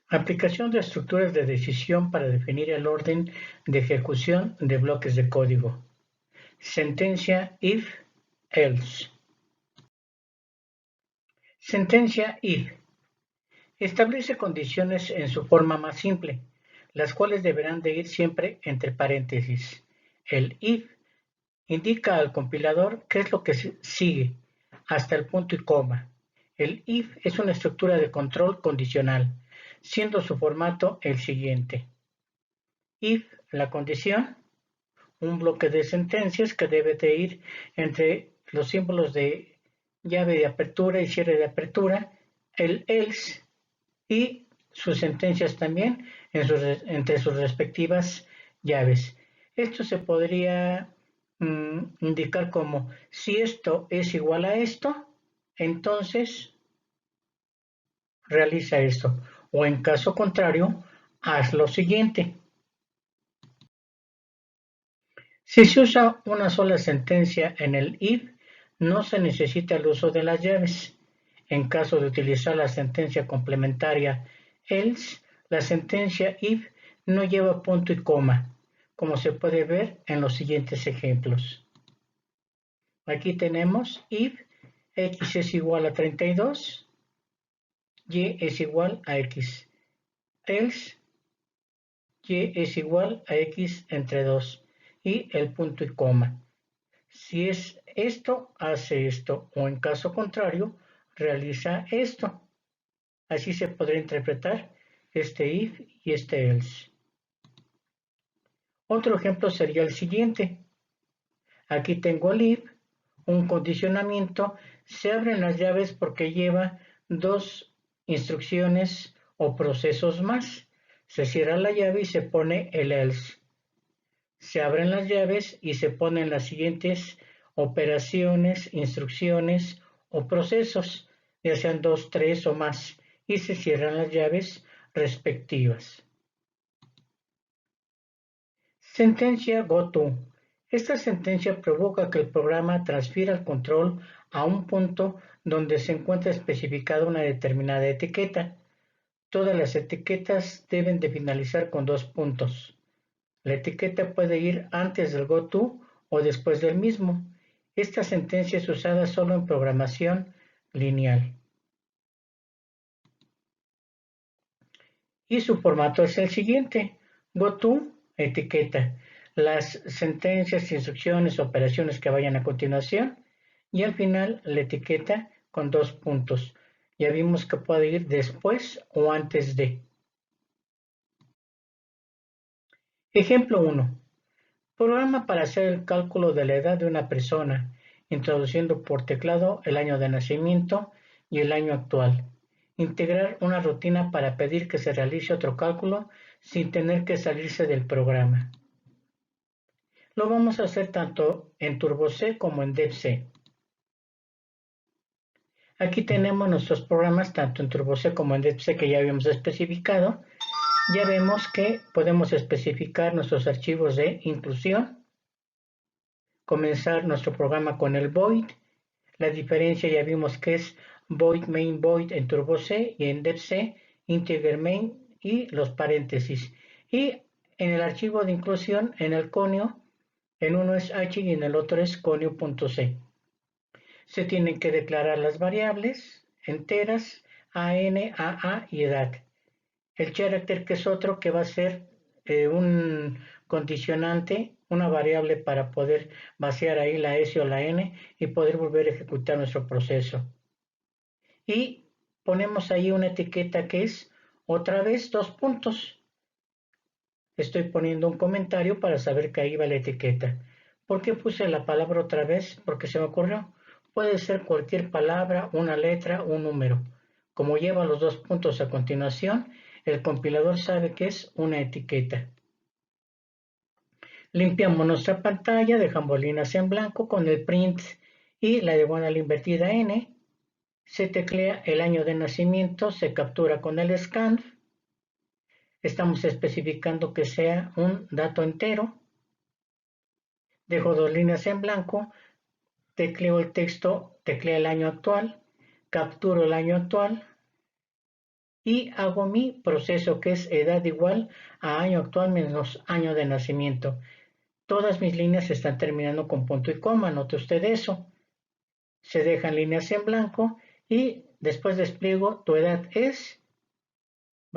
Aplicación de estructuras de decisión para definir el orden de ejecución de bloques de código. Sentencia if, else. Sentencia if. Establece condiciones en su forma más simple, las cuales deberán de ir siempre entre paréntesis. El if indica al compilador qué es lo que sigue, hasta el punto y coma. El if es una estructura de control condicional, siendo su formato el siguiente. If, la condición, un bloque de sentencias que debe de ir entre los símbolos de llave de apertura y cierre de apertura, el else y sus sentencias también entre sus respectivas llaves. Esto se podría indicar como si esto es igual a esto, entonces realiza esto, o en caso contrario, haz lo siguiente. Si se usa una sola sentencia en el if, no se necesita el uso de las llaves. En caso de utilizar la sentencia complementaria else, la sentencia if no lleva punto y coma, como se puede ver en los siguientes ejemplos. Aquí tenemos if x es igual a 32, y es igual a x. Else, y es igual a x entre 2 y el punto y coma. Si es esto, hace esto, o en caso contrario, realiza esto. Así se podría interpretar este if y este else. Otro ejemplo sería el siguiente. Aquí tengo el if, un condicionamiento, se abren las llaves porque lleva dos instrucciones o procesos más. Se cierra la llave y se pone el else. Se abren las llaves y se ponen las siguientes operaciones, instrucciones o procesos, ya sean 2, 3 o más, y se cierran las llaves respectivas. Sentencia goto. Esta sentencia provoca que el programa transfiera el control a un punto donde se encuentra especificada una determinada etiqueta. Todas las etiquetas deben de finalizar con 2 puntos. La etiqueta puede ir antes del goto o después del mismo. Esta sentencia es usada solo en programación lineal. Y su formato es el siguiente. Goto, etiqueta. Las sentencias, instrucciones, operaciones que vayan a continuación. Y al final la etiqueta con 2 puntos. Ya vimos que puede ir después o antes de. Ejemplo 1. Programa para hacer el cálculo de la edad de una persona, introduciendo por teclado el año de nacimiento y el año actual. Integrar una rutina para pedir que se realice otro cálculo sin tener que salirse del programa. Lo vamos a hacer tanto en TurboC como en DevC. Aquí tenemos nuestros programas tanto en TurboC como en DevC que ya habíamos especificado. Ya vemos que podemos especificar nuestros archivos de inclusión, comenzar nuestro programa con el void. La diferencia ya vimos que es void main void en TurboC y en DevC integer main y los paréntesis. Y en el archivo de inclusión, en el conio, en uno es h y en el otro es conio.c. Se tienen que declarar las variables enteras, an, aa y edad. El character, que es otro que va a ser un condicionante, una variable para poder vaciar ahí la S o la N y poder volver a ejecutar nuestro proceso. Y ponemos ahí una etiqueta que es otra vez 2 puntos. Estoy poniendo un comentario para saber que ahí va la etiqueta. ¿Por qué puse la palabra otra vez? Porque se me ocurrió. Puede ser cualquier palabra, una letra, un número. Como lleva los 2 puntos a continuación, el compilador sabe que es una etiqueta. Limpiamos nuestra pantalla, dejamos líneas en blanco con el print y la diagonal invertida N. Se teclea el año de nacimiento, se captura con el scanf. Estamos especificando que sea un dato entero. Dejo 2 líneas en blanco, tecleo el texto, tecleo el año actual, capturo el año actual, y hago mi proceso, que es edad igual a año actual menos año de nacimiento. Todas mis líneas están terminando con punto y coma, note usted eso. Se dejan líneas en blanco y después despliego tu edad es,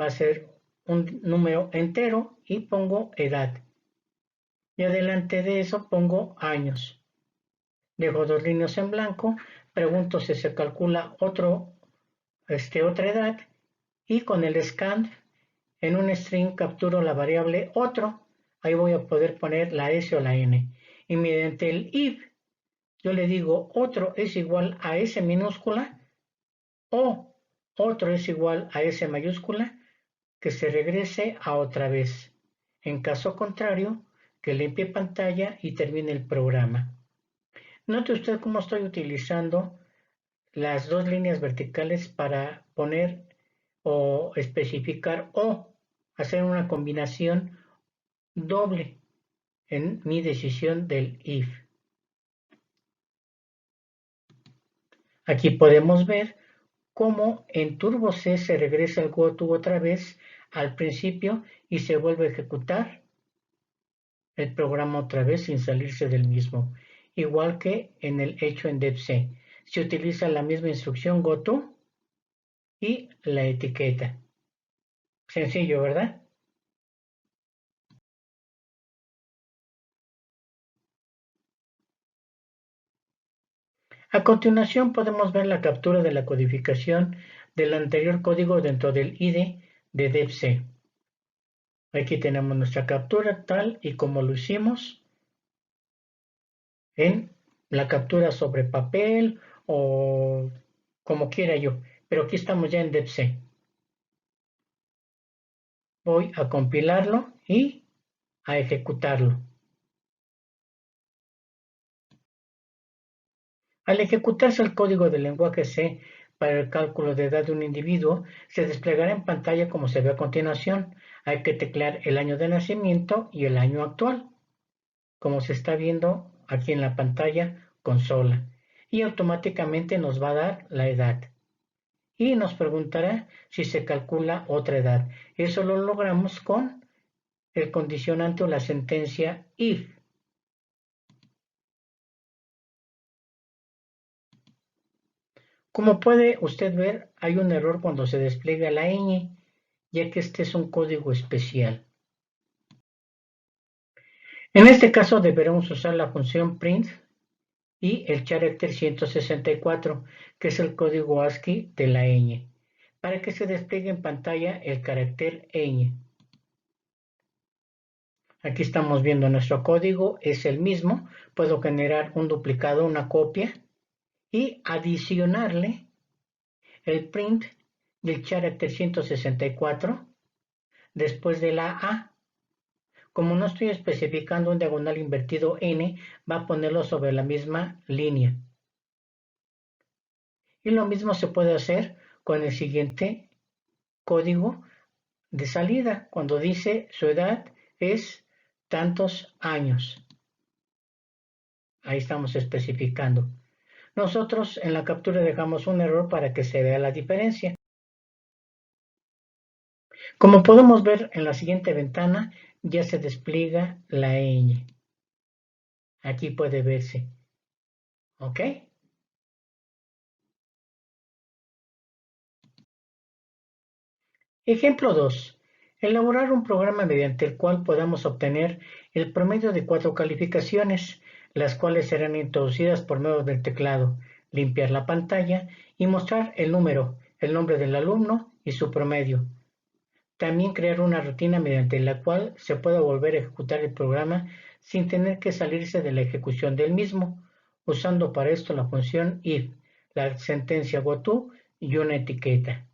va a ser un número entero y pongo edad. Y adelante de eso pongo años. Dejo dos líneas en blanco, pregunto si se calcula otra edad y con el scan en un string capturo la variable otro. Ahí voy a poder poner la S o la N. Y mediante el if yo le digo otro es igual a S minúscula o otro es igual a S mayúscula, que se regrese a otra vez. En caso contrario, que limpie pantalla y termine el programa. Note usted cómo estoy utilizando las dos líneas verticales para poner o especificar o hacer una combinación doble en mi decisión del if. Aquí podemos ver cómo en Turbo C se regresa el goto otra vez al principio y se vuelve a ejecutar el programa otra vez sin salirse del mismo, igual que en el hecho en DevC. Se utiliza la misma instrucción goto y la etiqueta. Sencillo, ¿verdad? A continuación podemos ver la captura de la codificación del anterior código dentro del IDE de DevC. Aquí tenemos nuestra captura tal y como lo hicimos en la captura sobre papel o como quiera yo, pero aquí estamos ya en DevC. Voy a compilarlo y a ejecutarlo. Al ejecutarse el código del lenguaje C para el cálculo de edad de un individuo, se desplegará en pantalla como se ve a continuación. Hay que teclear el año de nacimiento y el año actual, como se está viendo aquí en la pantalla consola, y automáticamente nos va a dar la edad. Y nos preguntará si se calcula otra edad. Eso lo logramos con el condicionante o la sentencia if. Como puede usted ver, hay un error cuando se despliega la ñ, ya que este es un código especial. En este caso deberemos usar la función print y el character 164, que es el código ASCII de la ñ, para que se despliegue en pantalla el carácter ñ. Aquí estamos viendo nuestro código, es el mismo. Puedo generar un duplicado, una copia, y adicionarle el print del character 164 después de la A. Como no estoy especificando un diagonal invertido n, va a ponerlo sobre la misma línea. Y lo mismo se puede hacer con el siguiente código de salida, cuando dice su edad es tantos años. Ahí estamos especificando. Nosotros en la captura dejamos un error para que se vea la diferencia. Como podemos ver en la siguiente ventana, ya se despliega la ñ. Aquí puede verse. ¿Ok? Ejemplo 2. Elaborar un programa mediante el cual podamos obtener el promedio de 4 calificaciones, las cuales serán introducidas por medio del teclado, limpiar la pantalla y mostrar el número, el nombre del alumno y su promedio. También crear una rutina mediante la cual se pueda volver a ejecutar el programa sin tener que salirse de la ejecución del mismo, usando para esto la función if, la sentencia goto y una etiqueta.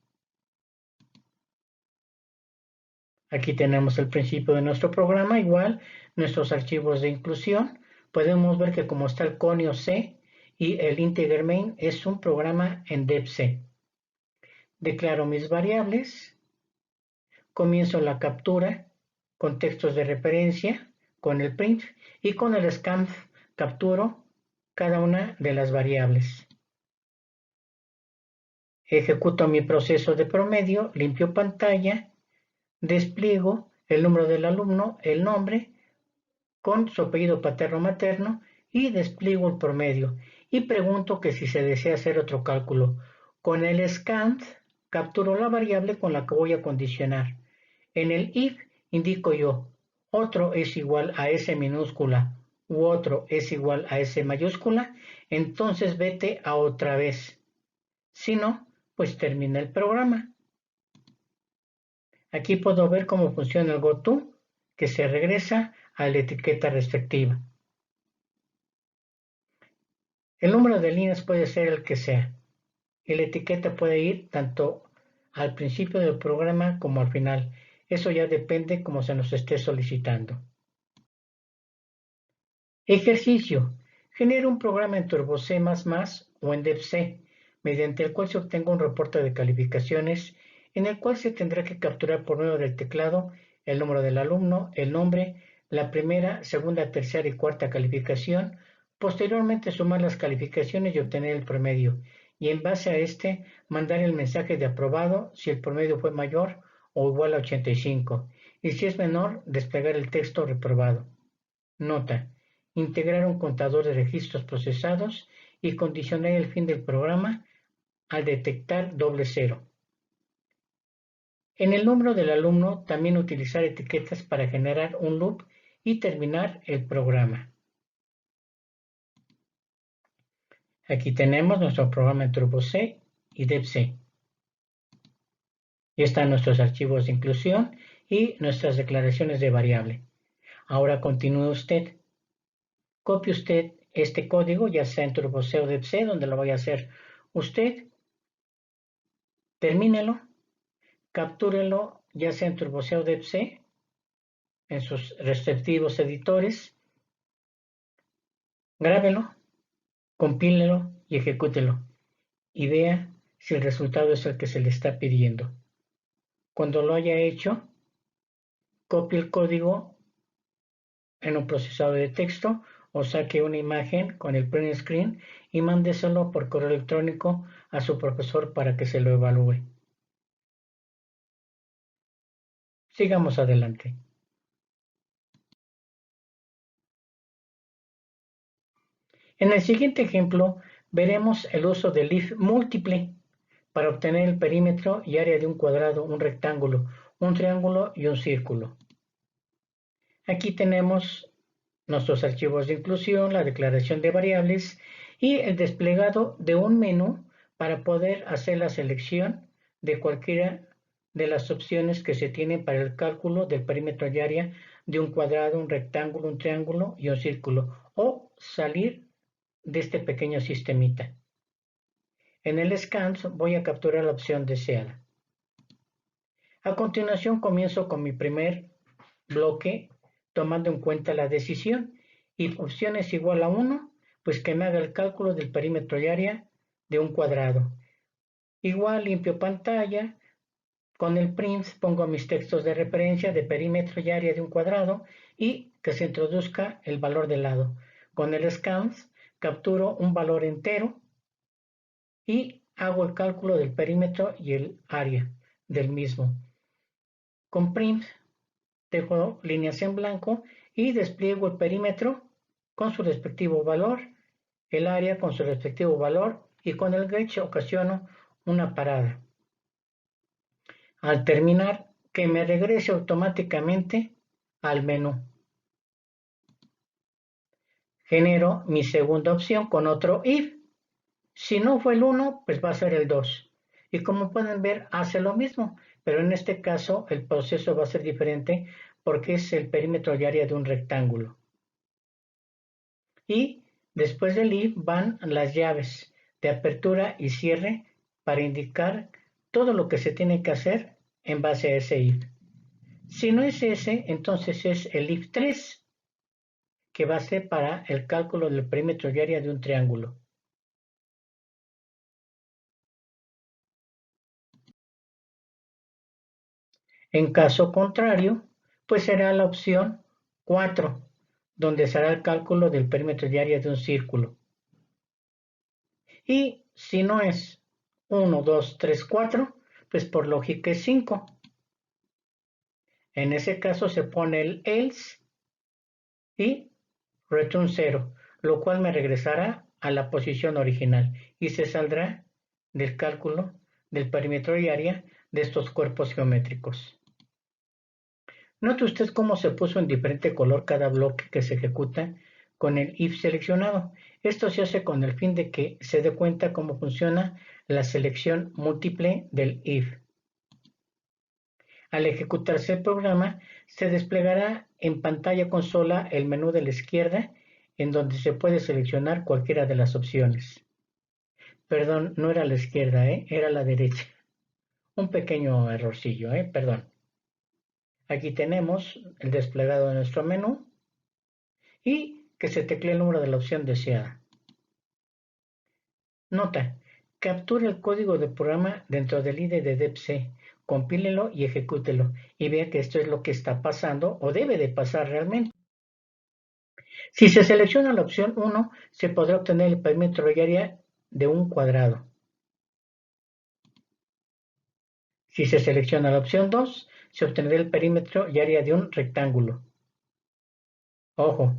Aquí tenemos el principio de nuestro programa, igual nuestros archivos de inclusión. Podemos ver que como está el conio C y el integer main es un programa en DevC. Declaro mis variables, comienzo la captura con textos de referencia, con el print y con el scanf capturo cada una de las variables. Ejecuto mi proceso de promedio, limpio pantalla, despliego el número del alumno, el nombre, con su apellido paterno-materno y despliego el promedio. Y pregunto que si se desea hacer otro cálculo. Con el scan capturo la variable con la que voy a condicionar. En el if indico yo, otro es igual a S minúscula u otro es igual a S mayúscula, entonces vete a otra vez. Si no, pues termina el programa. Aquí puedo ver cómo funciona el goTo, que se regresa a la etiqueta respectiva. El número de líneas puede ser el que sea, y la etiqueta puede ir tanto al principio del programa como al final. Eso ya depende cómo se nos esté solicitando. Ejercicio. Genera un programa en Turbo C++ o en DevC, mediante el cual se obtenga un reporte de calificaciones en el cual se tendrá que capturar por medio del teclado el número del alumno, el nombre, la primera, segunda, tercera y cuarta calificación, posteriormente sumar las calificaciones y obtener el promedio, y en base a este mandar el mensaje de aprobado si el promedio fue mayor o igual a 85, y si es menor, desplegar el texto reprobado. Nota: integrar un contador de registros procesados y condicionar el fin del programa al detectar doble cero. En el número del alumno, también utilizar etiquetas para generar un loop y terminar el programa. Aquí tenemos nuestro programa en Turbo C y DevC. Ya están nuestros archivos de inclusión y nuestras declaraciones de variable. Ahora continúe usted. Copie usted este código, ya sea en Turbo C o DevC, donde lo vaya a hacer usted. Termínelo, captúrelo ya sea en Turbo C o DevC, en sus respectivos editores, grábelo, compílelo y ejecútelo, y vea si el resultado es el que se le está pidiendo. Cuando lo haya hecho, copie el código en un procesador de texto o saque una imagen con el print screen y mándeselo por correo electrónico a su profesor para que se lo evalúe. Sigamos adelante. En el siguiente ejemplo, veremos el uso del if múltiple para obtener el perímetro y área de un cuadrado, un rectángulo, un triángulo y un círculo. Aquí tenemos nuestros archivos de inclusión, la declaración de variables y el desplegado de un menú para poder hacer la selección de cualquiera de las opciones que se tienen para el cálculo del perímetro y área de un cuadrado, un rectángulo, un triángulo y un círculo, o salir de este pequeño sistemita. En el scans voy a capturar la opción deseada. A continuación comienzo con mi primer bloque tomando en cuenta la decisión y opción es igual a 1, pues que me haga el cálculo del perímetro y área de un cuadrado. Igual limpio pantalla, con el print pongo mis textos de referencia de perímetro y área de un cuadrado y que se introduzca el valor del lado. Con el scans capturo un valor entero y hago el cálculo del perímetro y el área del mismo. Con print dejo líneas en blanco y despliego el perímetro con su respectivo valor, el área con su respectivo valor y con el get ocasiono una parada. Al terminar, que me regrese automáticamente al menú. Genero mi segunda opción con otro if. Si no fue el 1, pues va a ser el 2. Y como pueden ver, hace lo mismo, pero en este caso el proceso va a ser diferente porque es el perímetro y área de un rectángulo. Y después del if van las llaves de apertura y cierre para indicar todo lo que se tiene que hacer en base a ese if. Si no es ese, entonces es el if 3, que va a ser para el cálculo del perímetro y área de un triángulo. En caso contrario, pues será la opción 4, donde será el cálculo del perímetro y área de un círculo. Y si no es 1, 2, 3, 4, pues por lógica es 5. En ese caso se pone el else y return 0, lo cual me regresará a la posición original y se saldrá del cálculo del perímetro y área de estos cuerpos geométricos. Note usted cómo se puso en diferente color cada bloque que se ejecuta con el if seleccionado. Esto se hace con el fin de que se dé cuenta cómo funciona la selección múltiple del if. Al ejecutarse el programa, se desplegará en pantalla consola el menú de la izquierda, en donde se puede seleccionar cualquiera de las opciones. Perdón, no era la izquierda, era la derecha. Un pequeño errorcillo, perdón. Aquí tenemos el desplegado de nuestro menú y que se teclee el número de la opción deseada. Nota: capture el código del programa dentro del IDE de DEPC, compílelo y ejecútelo, y vea que esto es lo que está pasando o debe de pasar realmente. Si se selecciona la opción 1, se podrá obtener el perímetro y área de un cuadrado. Si se selecciona la opción 2, se obtendrá el perímetro y área de un rectángulo. Ojo,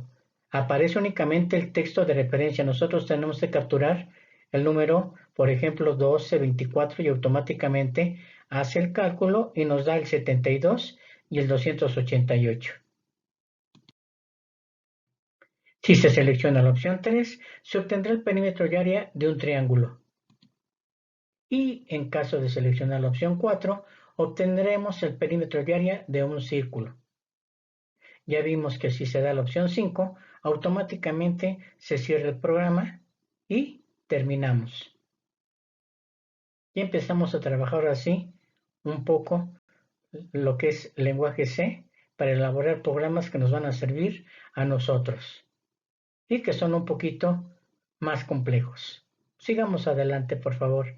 aparece únicamente el texto de referencia. Nosotros tenemos que capturar el número, por ejemplo, 1224 y automáticamente hace el cálculo y nos da el 72 y el 288. Si se selecciona la opción 3, se obtendrá el perímetro y área de un triángulo. Y en caso de seleccionar la opción 4, obtendremos el perímetro y área de un círculo. Ya vimos que si se da la opción 5, automáticamente se cierra el programa y terminamos. Y empezamos a trabajar así un poco lo que es lenguaje C para elaborar programas que nos van a servir a nosotros y que son un poquito más complejos. Sigamos adelante, por favor.